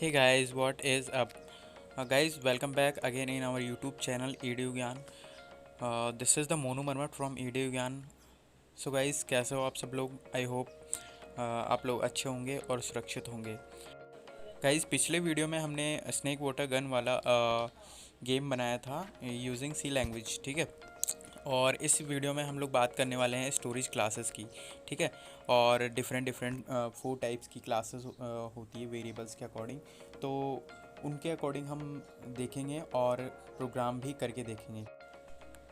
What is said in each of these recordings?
Hey guys, what is up? Guys, welcome back again in our YouTube channel EDU Gyan. This is the Monu Marmot from EDU Gyan. So guys, कैसे हो आप सब लोग? I hope आप लोग अच्छे होंगे और सुरक्षित होंगे. गाइस, पिछले वीडियो में हमने स्नेक वाटर गन वाला गेम बनाया था यूजिंग सी लैंग्वेज, ठीक है. और इस वीडियो में हम लोग बात करने वाले हैं स्टोरेज क्लासेस की, ठीक है. और डिफरेंट डिफरेंट 4 टाइप्स की क्लासेस होती है वेरिएबल्स के अकॉर्डिंग. तो उनके अकॉर्डिंग हम देखेंगे और प्रोग्राम भी करके देखेंगे,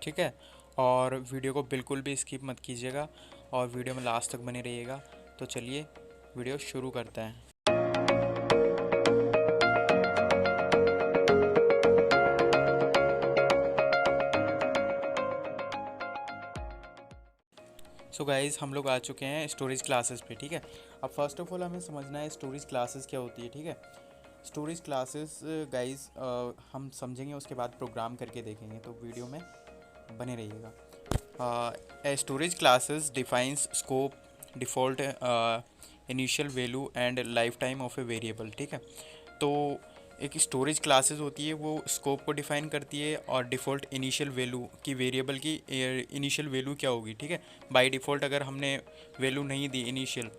ठीक है. और वीडियो को बिल्कुल भी स्किप मत कीजिएगा और वीडियो में लास्ट तक बने रहिएगा. तो चलिए वीडियो शुरू करते हैं. सो गाइज़, हम लोग आ चुके हैं स्टोरेज क्लासेस पे, ठीक है. अब फर्स्ट ऑफ ऑल हमें समझना है स्टोरेज क्लासेस क्या होती है, ठीक है. स्टोरेज क्लासेस गाइज़ हम समझेंगे, उसके बाद प्रोग्राम करके देखेंगे, तो वीडियो में बने रहिएगा. Storage classes defines scope, default, initial value and life time of a variable, ठीक है. तो एक स्टोरेज क्लासेस होती है, वो स्कोप को डिफाइन करती है और डिफ़ॉल्ट इनिशियल वैल्यू की वेरिएबल की इनिशियल वैल्यू क्या होगी, ठीक है. बाय डिफ़ॉल्ट अगर हमने वैल्यू नहीं दी इनिशियल,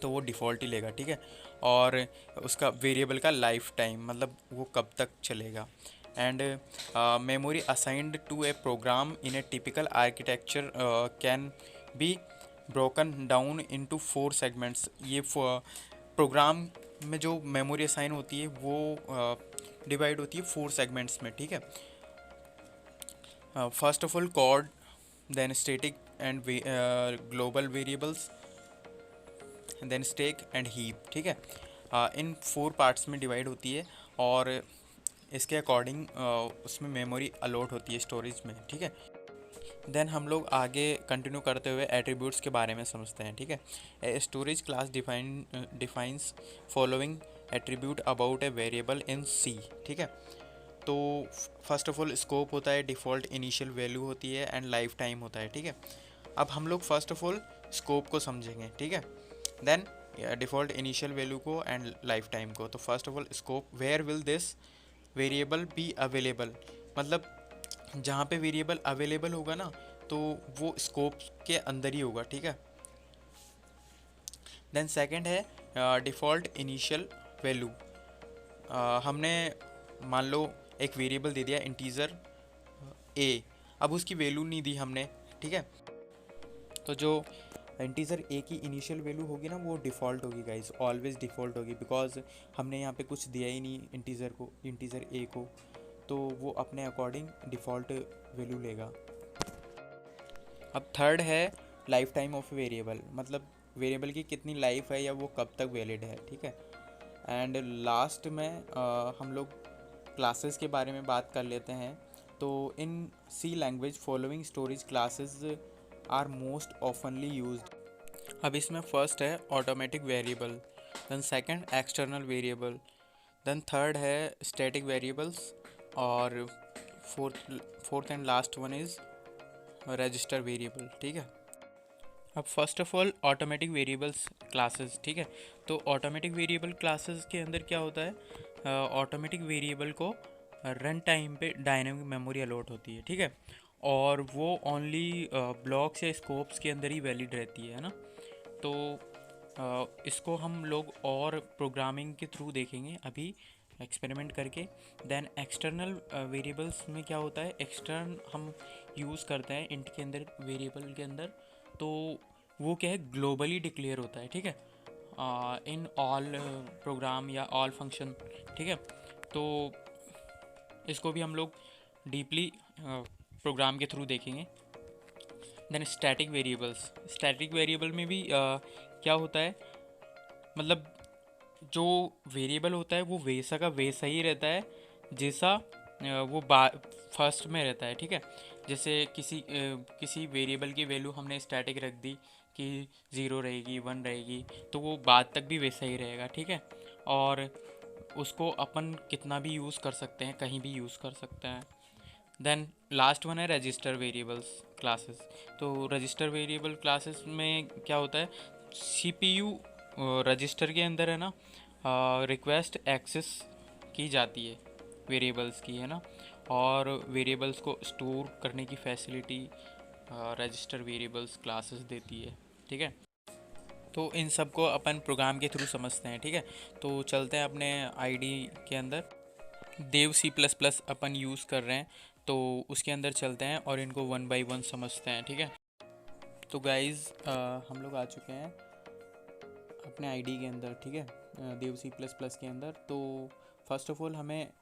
तो वो डिफ़ॉल्ट ही लेगा, ठीक है. और उसका वेरिएबल का लाइफ टाइम मतलब वो कब तक चलेगा. And memory assigned to a program in a typical architecture can be broken down into 4 segments. ये प्रोग्राम में जो मेमोरी असाइन होती है वो डिवाइड होती है 4 सेगमेंट्स में, ठीक है. First of all code, then static and global variables, then stack and heap, ठीक है. इन 4 पार्ट्स में डिवाइड होती है और इसके अकॉर्डिंग उसमें मेमोरी अलॉट होती है स्टोरेज में, ठीक है. देन हम लोग आगे कंटिन्यू करते हुए एट्रीब्यूट्स के बारे में समझते हैं, ठीक है. Storage class defines following attribute about a variable in C, ठीक है. तो फर्स्ट ऑफ ऑल स्कोप होता है, डिफ़ॉल्ट इनिशियल वैल्यू होती है एंड लाइफ टाइम होता है, ठीक है. अब हम लोग फर्स्ट ऑफ ऑल स्कोप को समझेंगे, ठीक है. देन डिफ़ॉल्ट इनिशियल वैल्यू को एंड लाइफ टाइम को. तो first of all scope, where will this variable be available, मतलब जहाँ पे वेरिएबल अवेलेबल होगा ना, तो वो स्कोप के अंदर ही होगा, ठीक है. देन सेकंड है डिफ़ॉल्ट इनिशियल वैल्यू. हमने मान लो एक वेरिएबल दे दिया इंटीजर ए, अब उसकी वैल्यू नहीं दी हमने, ठीक है. तो जो इंटीजर ए की इनिशियल वैल्यू होगी ना, वो डिफ़ॉल्ट होगी गाइस, ऑलवेज डिफ़ॉल्ट होगी, बिकॉज हमने यहाँ पे कुछ दिया ही नहीं इंटीजर ए को, तो वो अपने अकॉर्डिंग डिफ़ॉल्ट वैल्यू लेगा. अब थर्ड है लाइफ टाइम ऑफ वेरिएबल, मतलब वेरिएबल की कितनी लाइफ है या वो कब तक वैलिड है, ठीक है. एंड लास्ट में हम लोग क्लासेस के बारे में बात कर लेते हैं. तो in C language following storage classes are most oftenly used. अब इसमें फर्स्ट है automatic variable, then second external variable, then third है स्टैटिक वेरिएबल्स, और fourth and last one is register variable, ठीक है. अब first of all automatic variables classes, ठीक है. तो ऑटोमेटिक वेरिएबल क्लासेस के अंदर क्या होता है, ऑटोमेटिक वेरिएबल को रन टाइम पे डायनेमिक मेमोरी अलॉट होती है, ठीक है. और वो ओनली ब्लॉक्स या स्कोप्स के अंदर ही वैलिड रहती है ना. तो इसको हम लोग और प्रोग्रामिंग के थ्रू देखेंगे अभी एक्सपेरिमेंट करके. देन एक्सटर्नल वेरिएबल्स में क्या होता है, एक्सटर्न हम यूज़ करते हैं इंट के अंदर, वेरिएबल के अंदर. तो वो क्या है, ग्लोबली डिक्लेयर होता है, ठीक है, इन ऑल प्रोग्राम या ऑल फंक्शन, ठीक है. तो इसको भी हम लोग डीपली प्रोग्राम के थ्रू देखेंगे. देन स्टैटिक वेरिएबल में भी क्या होता है, मतलब जो वेरिएबल होता है वो वैसा का वैसा ही रहता है जैसा वो फर्स्ट में रहता है, ठीक है. जैसे किसी वेरिएबल की वैल्यू हमने स्टैटिक रख दी कि 0 रहेगी 1 रहेगी, तो वो बाद तक भी वैसा ही रहेगा, ठीक है. और उसको अपन कितना भी यूज़ कर सकते हैं, कहीं भी यूज़ कर सकते हैं. देन लास्ट वन है रजिस्टर वेरिएबल्स क्लासेस. तो रजिस्टर वेरिएबल क्लासेस में क्या होता है, सीपीयू रजिस्टर के अंदर है ना, रिक्वेस्ट एक्सेस की जाती है वेरिएबल्स की, है ना, और वेरिएबल्स को स्टोर करने की फैसिलिटी रजिस्टर वेरिएबल्स क्लासेस देती है, ठीक है। तो इन सब को अपन प्रोग्राम के थ्रू समझते हैं, ठीक है। तो चलते हैं अपने आईडी के अंदर। देव सी प्लस प्लस अपन यूज़ कर रहे हैं, तो उसके अंदर चलते हैं और इनको वन बाय वन समझते हैं, ठीक है। तो गाइज़ हम लोग आ चुके हैं अपने आईडी के अंदर, ठीक है, देव सी प्लस प्लस के अंदर। तो फर्स्ट ऑफ ऑल हमें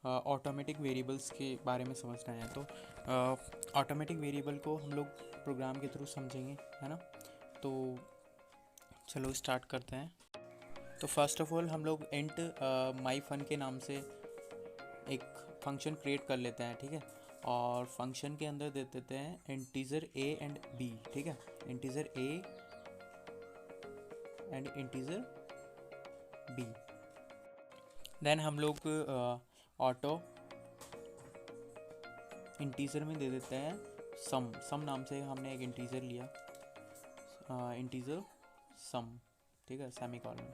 ऑटोमेटिक वेरिएबल्स के बारे में समझना है। तो ऑटोमेटिक वेरिएबल को हम लोग प्रोग्राम के थ्रू समझेंगे, है ना। तो चलो स्टार्ट करते हैं। तो फर्स्ट ऑफ ऑल हम लोग इंट माई फन के नाम से एक फंक्शन क्रिएट कर लेते हैं, ठीक है। और फंक्शन के अंदर दे देते हैं इंटीजर ए एंड बी, ठीक है, integer A and integer B. Then हम लोग ऑटो इंटीजर में दे देते हैं सम नाम से हमने एक इंटीजर लिया, इंटीजर सम, ठीक है, सेमीकोलन।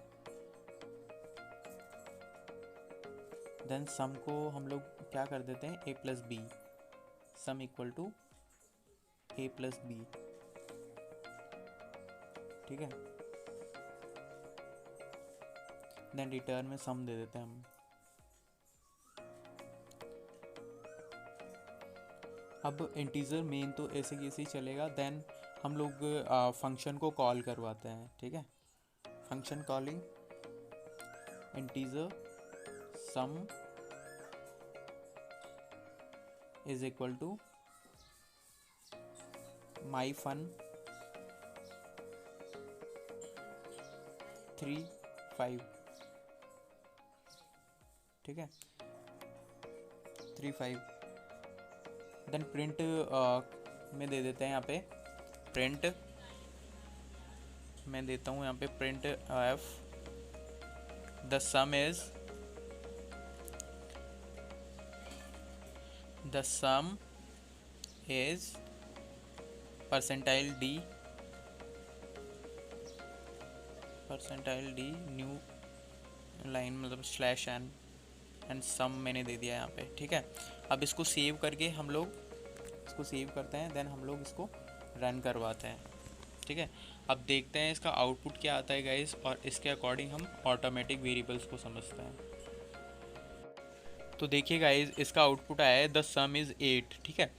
देन सम को हम लोग क्या कर देते हैं, A plus B, sum equal to A plus B, ठीक है। देन रिटर्न में सम दे देते हैं हम। अब इंटीजर मेन तो ऐसे कैसे ही चलेगा। देन हम लोग फंक्शन को कॉल करवाते हैं, ठीक है। Function calling integer sum is equal to my fun 3 5, ठीक है, 3 5। देन प्रिंट में दे देते हैं यहाँ पे, प्रिंट मैं देता हूँ यहाँ पे print F the some is percentile D new line, मतलब स्लैश एन एंड सम मैंने दे दिया यहाँ पे, ठीक है। अब इसको सेव करके हम लोग इसको सेव करते हैं। देन हम लोग इसको रन करवाते हैं, ठीक है। अब देखते हैं इसका आउटपुट क्या आता है गाइस, और इसके अकॉर्डिंग हम ऑटोमेटिक वेरिएबल्स को समझते हैं। तो देखिए गाइस, इसका आउटपुट आया है द सम इज़ 8, ठीक है।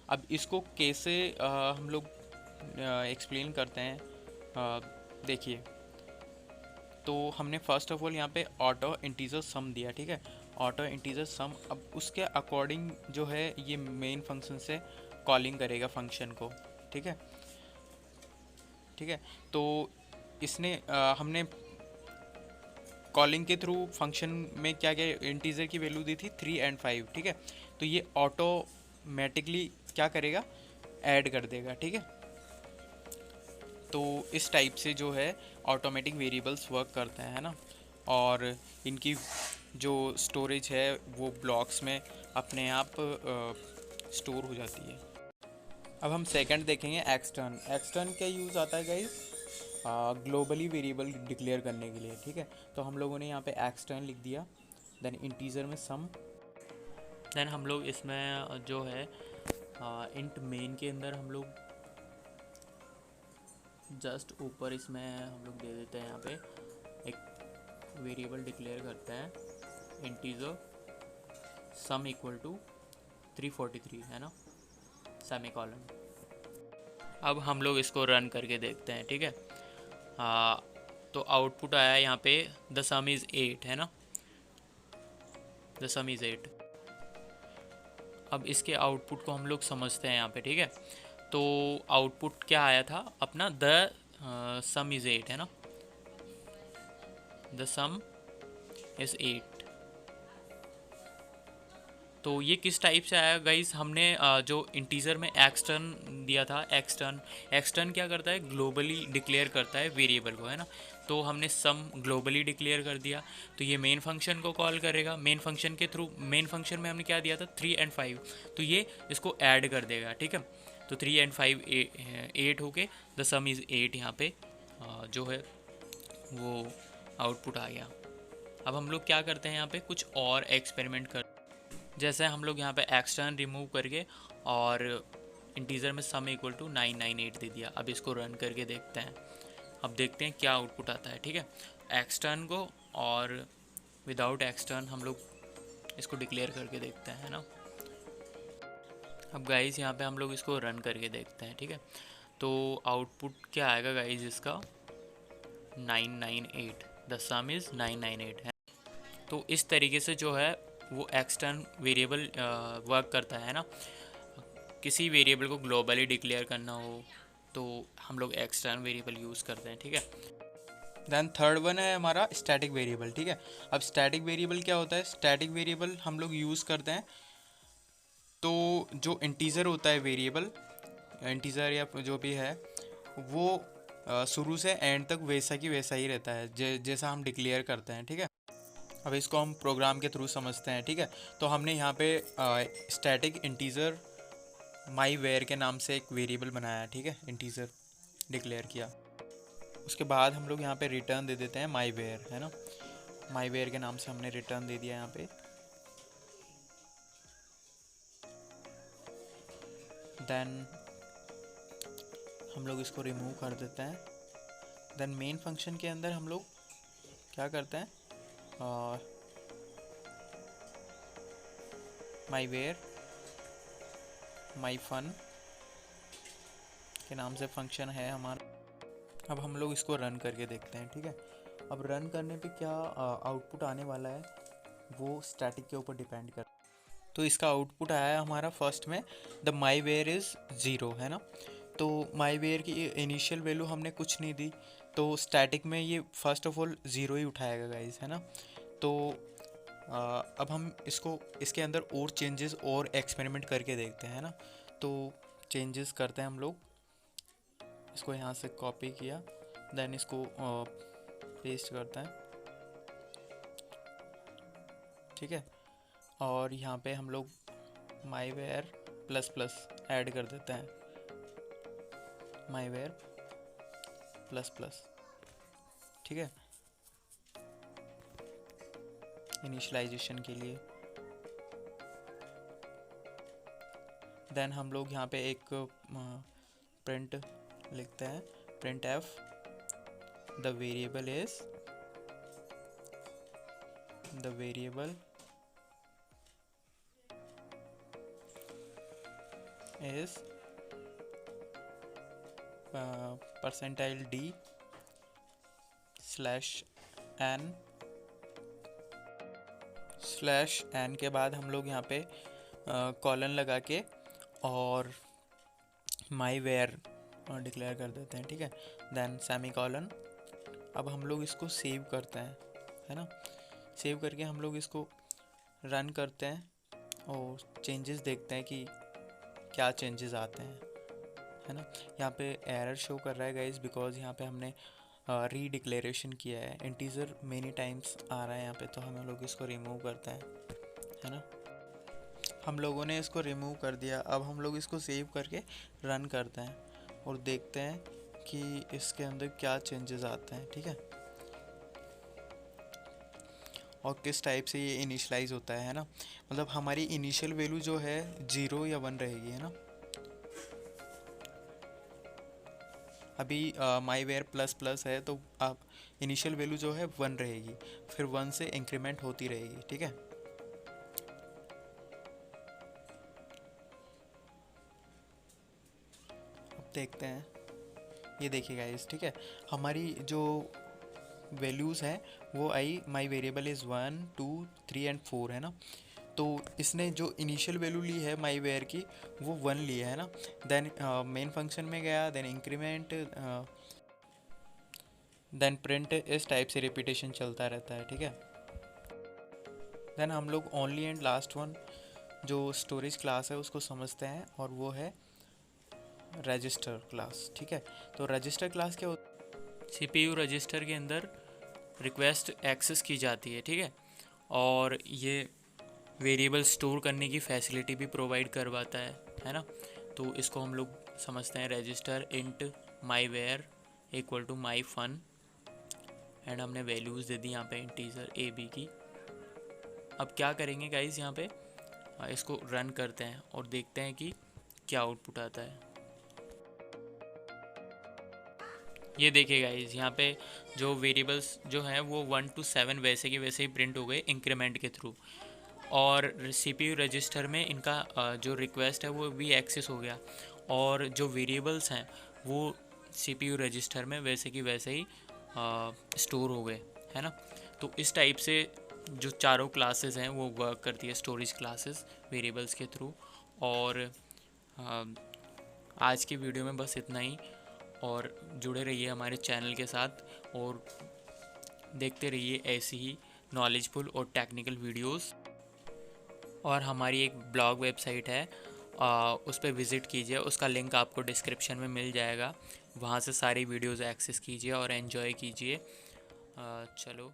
अब इसको कैसे हम लोग एक्सप्लेन करते हैं, देखिए। तो हमने फर्स्ट ऑफ ऑल यहाँ पे ऑटो इंटीजर सम दिया, ठीक है, ऑटो इंटीजर सम। अब उसके अकॉर्डिंग जो है ये मेन फंक्शन से कॉलिंग करेगा फंक्शन को, ठीक है, ठीक है। तो इसने हमने कॉलिंग के थ्रू फंक्शन में क्या क्या इंटीजर की वैल्यू दी थी 3 और 5, ठीक है। तो ये ऑटोमेटिकली क्या करेगा, ऐड कर देगा, ठीक है। तो इस टाइप से जो है ऑटोमेटिक वेरिएबल्स वर्क करते हैं, है ना। और इनकी जो स्टोरेज है वो ब्लॉक्स में अपने आप स्टोर हो जाती है। अब हम सेकंड देखेंगे एक्सटर्न। एक्सटर्न क्या यूज़ आता है गाइस, ग्लोबली वेरिएबल डिक्लेयर करने के लिए, ठीक है। तो हम लोगों ने यहाँ पे एक्सटर्न लिख दिया। देन इंटीजर में सम। देन हम लोग इसमें जो है इंट मेन के अंदर हम लोग जस्ट ऊपर इसमें हम लोग दे देते हैं, यहाँ पे एक वेरिएबल डिक्लेयर करते हैं इंटीजर सम इक्वल टू 343, है ना, सेमीकोलन। अब हम लोग इसको रन करके देखते हैं, ठीक है। तो आउटपुट आया यहाँ पे द सम इज़ 8, है ना, द सम इज़ 8। अब इसके आउटपुट को हम लोग समझते हैं यहाँ पे, ठीक है। तो आउटपुट क्या आया था अपना, द सम इज़ 8, है ना, द सम इज़ 8। तो ये किस टाइप से आया गाइस, हमने जो इंटीजर में एक्सटर्न दिया था, एक्सटर्न क्या करता है, ग्लोबली डिक्लेयर करता है वेरिएबल को, है ना। तो हमने सम ग्लोबली डिक्लेयर कर दिया, तो ये मेन फंक्शन को कॉल करेगा। मेन फंक्शन के थ्रू, मेन फंक्शन में हमने क्या दिया था 3 और 5, तो ये इसको ऐड कर देगा, ठीक है। तो 3 और 5 8 हो के द सम इज़ 8 यहाँ पे जो है वो आउटपुट आ गया, अब हम लोग क्या करते हैं यहाँ पे कुछ और एक्सपेरिमेंट कर, जैसे हम लोग यहाँ पे एक्सटर्न रिमूव करके और इंटीजर में सम इक्वल टू 998 दे दिया। अब इसको रन करके देखते हैं, अब देखते हैं क्या आउटपुट आता है। ठीक है, एक्सटर्न को और विदाउट एक्सटर्न हम लोग इसको डिक्लेयर करके देखते हैं ना। अब गाइस यहाँ पे हम लोग इसको रन करके देखते हैं। ठीक है, तो आउटपुट क्या आएगा गाइस इसका 998, द सम इज़ 998 है। तो इस तरीके से जो है वो एक्सटर्न वेरिएबल वर्क करता है ना। किसी वेरिएबल को ग्लोबली डिक्लेयर करना हो तो हम लोग एक्सटर्न वेरिएबल यूज़ करते हैं। ठीक है, देन थर्ड वन है हमारा स्टैटिक वेरिएबल। ठीक है, अब स्टैटिक वेरिएबल क्या होता है? स्टैटिक वेरिएबल हम लोग यूज़ करते हैं तो जो इंटीज़र होता है वेरिएबल, इंटीज़र या जो भी है वो शुरू से एंड तक वैसा की वैसा ही रहता है जैसा हम डिक्लेयर करते हैं। ठीक है, अब इसको हम प्रोग्राम के थ्रू समझते हैं। ठीक है, तो हमने यहाँ पे स्टैटिक इंटीज़र माई वेयर के नाम से एक वेरिएबल बनाया। ठीक है, इंटीज़र डिक्लेयर किया, उसके बाद हम लोग यहाँ पे रिटर्न दे देते हैं माई वेयर, है ना। माई वेयर के नाम से हमने रिटर्न दे दिया यहाँ पे। देन हम लोग इसको रिमूव कर देते हैं। देन मेन फंक्शन के अंदर हम लोग क्या करते हैं, माई वेयर माई फन के नाम से फंक्शन है हमारा। अब हम लोग इसको रन करके देखते हैं। ठीक है, अब रन करने पे क्या आउटपुट आने वाला है वो स्टैटिक के ऊपर डिपेंड कर। तो इसका आउटपुट आया है हमारा फर्स्ट में the my var is zero, है ना। तो माई वेयर की इनिशियल वैल्यू हमने कुछ नहीं दी, तो स्टैटिक में ये फर्स्ट ऑफ ऑल ज़ीरो ही उठाएगा गाइस, है ना। तो अब हम इसको इसके अंदर और चेंजेस और एक्सपेरिमेंट करके देखते हैं, है ना। तो चेंजेस करते हैं हम लोग, इसको यहाँ से कॉपी किया, देन इसको पेस्ट करते हैं। ठीक है, और यहाँ पे हम लोग माई वेयर प्लस प्लस ऐड कर देते हैं, माई वेयर प्लस प्लस। ठीक है, इनिशियलाइजेशन के लिए। देन हम लोग यहाँ पे एक प्रिंट लिखते हैं, printf the variable is percentile d slash n के बाद हम लोग यहाँ पे कॉलन लगा के और माई वेयर डिक्लेयर कर देते हैं। ठीक है, देन सेमी कॉलन। अब हम लोग इसको सेव करते हैं, है ना। सेव करके हम लोग इसको रन करते हैं और चेंजेस देखते हैं कि क्या चेंजेस आते हैं, है ना। यहाँ पे एरर शो कर रहा है गाइस बिकॉज यहाँ पे हमने री डिक्लेरेशन किया है, इंटीजर मेनी टाइम्स आ रहा है यहाँ पे, तो हम लोग इसको रिमूव करते हैं, है ना। हम लोगों ने इसको रिमूव कर दिया। अब हम लोग इसको सेव करके रन करते हैं और देखते हैं कि इसके अंदर क्या चेंजेस आते हैं। ठीक है, और किस टाइप से ये इनिशलाइज होता है ना। मतलब हमारी इनिशियल वैल्यू जो है 0 या 1 रहेगी, है ना। अभी माई वेयर प्लस प्लस है तो आप इनिशियल वैल्यू जो है 1 रहेगी, फिर 1 से इंक्रीमेंट होती रहेगी। ठीक है, अब देखते हैं, ये देखिए गाइस। ठीक है, हमारी जो वैल्यूज़ हैं वो आई, माई वेरिएबल इज़ 1 2 3 एंड 4, है ना। तो इसने जो इनिशियल वैल्यू ली है माई वेयर की वो 1 ली है ना। देन मेन फंक्शन में गया, देन इंक्रीमेंट, देन प्रिंट, इस टाइप से रिपीटेशन चलता रहता है। ठीक है, देन हम लोग ओनली एंड लास्ट वन जो स्टोरेज क्लास है उसको समझते हैं और वो है रजिस्टर क्लास। ठीक है, तो रजिस्टर क्लास क्या होता है? CPU रजिस्टर के अंदर रिक्वेस्ट एक्सेस की जाती है। ठीक है, और ये वेरिएबल स्टोर करने की फैसिलिटी भी प्रोवाइड करवाता है ना। तो इसको हम लोग समझते हैं register int my var equal to my fun and हमने वैल्यूज़ दे दी यहाँ पे इंटीजर ए बी की। अब क्या करेंगे गाइस, यहाँ पे इसको रन करते हैं और देखते हैं कि क्या आउटपुट आता है। ये देखिए गाइस, यहाँ पे जो वेरिएबल्स जो हैं वो 1 to 7 वैसे के वैसे ही प्रिंट हो गए इंक्रीमेंट के थ्रू, और सीपीयू रजिस्टर में इनका जो रिक्वेस्ट है वो भी एक्सेस हो गया, और जो वेरिएबल्स हैं वो सीपीयू रजिस्टर में वैसे की वैसे ही स्टोर हो गए, है ना। तो इस टाइप से जो चारों क्लासेस हैं वो वर्क करती है, स्टोरेज क्लासेस वेरिएबल्स के थ्रू। और आज की वीडियो में बस इतना ही, और जुड़े रहिए हमारे चैनल के साथ और देखते रहिए ऐसी ही नॉलेजफुल और टेक्निकल वीडियोस। और हमारी एक ब्लॉग वेबसाइट है, उस पर विज़िट कीजिए, उसका लिंक आपको डिस्क्रिप्शन में मिल जाएगा। वहाँ से सारी वीडियोस एक्सेस कीजिए और एंजॉय कीजिए। चलो।